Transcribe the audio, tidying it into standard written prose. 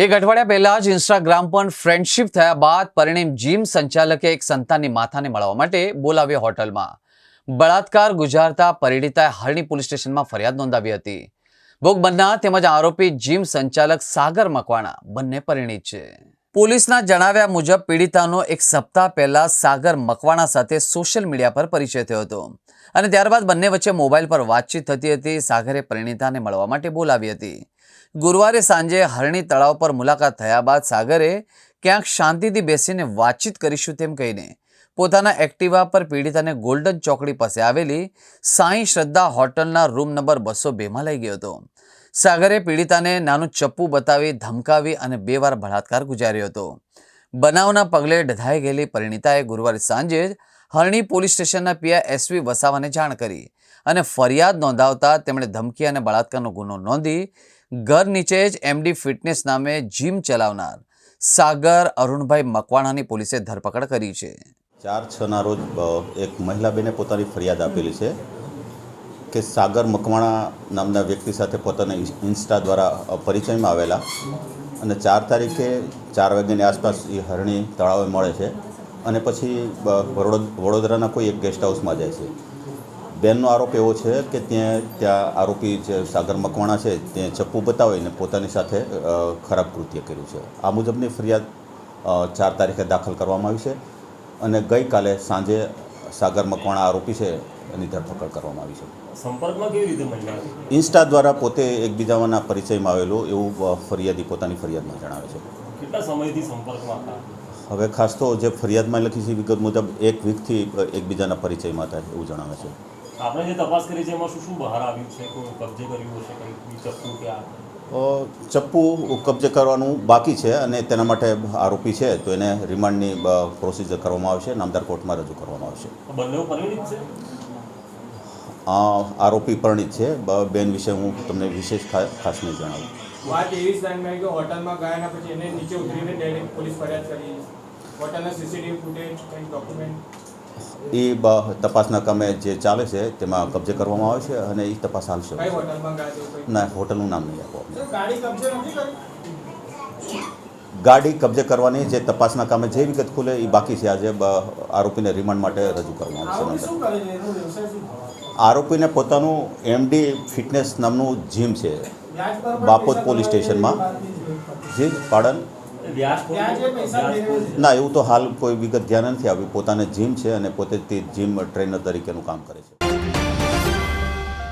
એક અઠવાડિયા પહેલા જ ઇન્સ્ટાગ્રામ પર ફ્રેન્ડશિપ થયા બાદ પરિણીત જીમ સંચાલકે એક સંતાનની માતાને મળવા માટે બોલાવ્યો હોટલમાં. બળાત્કાર ગુજારતા પરિણીતાએ હરણી પોલીસ સ્ટેશનમાં ફરિયાદ નોંધાવી હતી. ભોગ બનનાર તેમજ આરોપી જીમ સંચાલક સાગર મકવાણા બંને પરિણીત છે. પોલીસના જણાવ્યા મુજબ પીડિતાનો એક સપ્તાહ પહેલા સાગર મકવાણા સાથે સોશિયલ મીડિયા પર પરિચય થયો હતો અને ત્યારબાદ બંને વચ્ચે મોબાઈલ પર વાતચીત થતી હતી. સાગરે પરિણીતાને મળવા માટે બોલાવી હતી. ગુરુવારે સાંજે હરણી તળાવ પર મુલાકાત થયા બાદ સાગરે ક્યાંક શાંતિથી બેસીને વાતચીત કરીશું તેમ કહીને પોતાના એક્ટિવા પર પીડિતાને ગોલ્ડન ચોકડી પાસે આવેલી સાંઈ શ્રદ્ધા હોટલના રૂમ નંબર 202માં લઈ ગયો હતો. સાગરે પીડિતાને નાનું ચપ્પુ બતાવી ધમકાવી અને 2 વાર બળાત્કાર ગુજાર્યો હતો. બનાવના પગલે ડઘાઈ ગયેલી પરિણીતાએ ગુરુવારે સાંજે જ હરણી પોલીસ સ્ટેશનના પીઆઈ SV વસાવાને જાણ કરી અને ફરિયાદ નોંધાવતા તેમણે ધમકી અને બળાત્કારનો ગુનો નોંધી ઘર નીચે જ MD ફિટનેસ નામે જીમ ચલાવનાર સાગર અરુણભાઈ મકવાણાની પોલીસે ધરપકડ કરી છે. 4/6ના રોજ એક મહિલા બેને પોતાની ફરિયાદ આપેલી છે કે સાગર મકવાણા નામના વ્યક્તિ સાથે પોતાના ઇન્સ્ટા દ્વારા પરિચયમાં આવેલા અને 4 તારીખે 4 વાગ્યાની આસપાસ એ હરણી તળાવે મળે છે અને પછી વડોદરાના કોઈ એક ગેસ્ટ હાઉસમાં જાય છે. બેનનો આરોપ એવો છે કે ત્યાં આરોપી જે સાગર મકવાણા છે તે ચપ્પુ બતાવીને પોતાની સાથે ખરાબ કૃત્ય કર્યું છે. આ મુજબની ફરિયાદ 4 તારીખે દાખલ કરવામાં આવી છે અને ગઈકાલે સાંજે સાગર મકવાણા આરોપી છે એની ધરપકડ કરવામાં આવી છે. સંપર્કમાં કેવી રીતે મળ્યા? ઇન્સ્ટા દ્વારા પોતે એકબીજાના પરિચયમાં આવેલું એવું ફરિયાદી પોતાની ફરિયાદમાં જણાવે છે. કેટલા સમયથી સંપર્કમાં હતા? હવે ખાસ તો જે ફરિયાદમાં લખી છે વિગત મુજબ 1 વીકથી એકબીજાના પરિચયમાં હતા એવું જણાવે છે. આપણે જે તપાસ કરી છે એમાં શું શું બહાર આવ્યું છે? કોઈ કબજે કર્યું હશે, કંઈ ચપ્પુ કે ચપ્પુ કબજે કરવાનું બાકી છે અને તેના માટે આરોપી છે તો એને રિમાન્ડની પ્રોસિજર કરવામાં આવશે, નામદાર કોર્ટમાં રજૂ કરવામાં આવશે. બંને પરિણીત છે? આરોપી પરિણીત છે. બેન વિશે હું તમને વિશેષ ખાસ નહીં જણાવું. વાત એવી સામે કે હોટલમાં ગયા પછી એને નીચે ઉતરીને ડાયરેક્ટ પોલીસ ફરિયાદ કરી. હોટલના CCTV ફૂટેજ, કંઈ ડોક્યુમેન્ટ એ તપાસના કામે જે ચાલે છે તેમાં કબજે કરવામાં આવે છે અને એ તપાસ હાલશે. ના, હોટલનું નામ નહીં આપો. ગાડી કબજે કરવાની જે તપાસના કામે જે વિગત ખુલે એ બાકી છે. આજે આરોપીને રિમાન્ડ માટે રજૂ કરવામાં આવશે. આરોપીને પોતાનું MD ફિટનેસ નામનું જીમ છે બાપોદ પોલીસ સ્ટેશનમાં. જી પાડન ના, એવું તો હાલ કોઈ વિગત ધ્યાન નથી આવી. પોતાને જીમ છે અને પોતે જીમ ટ્રેનર તરીકેનું કામ કરે છે.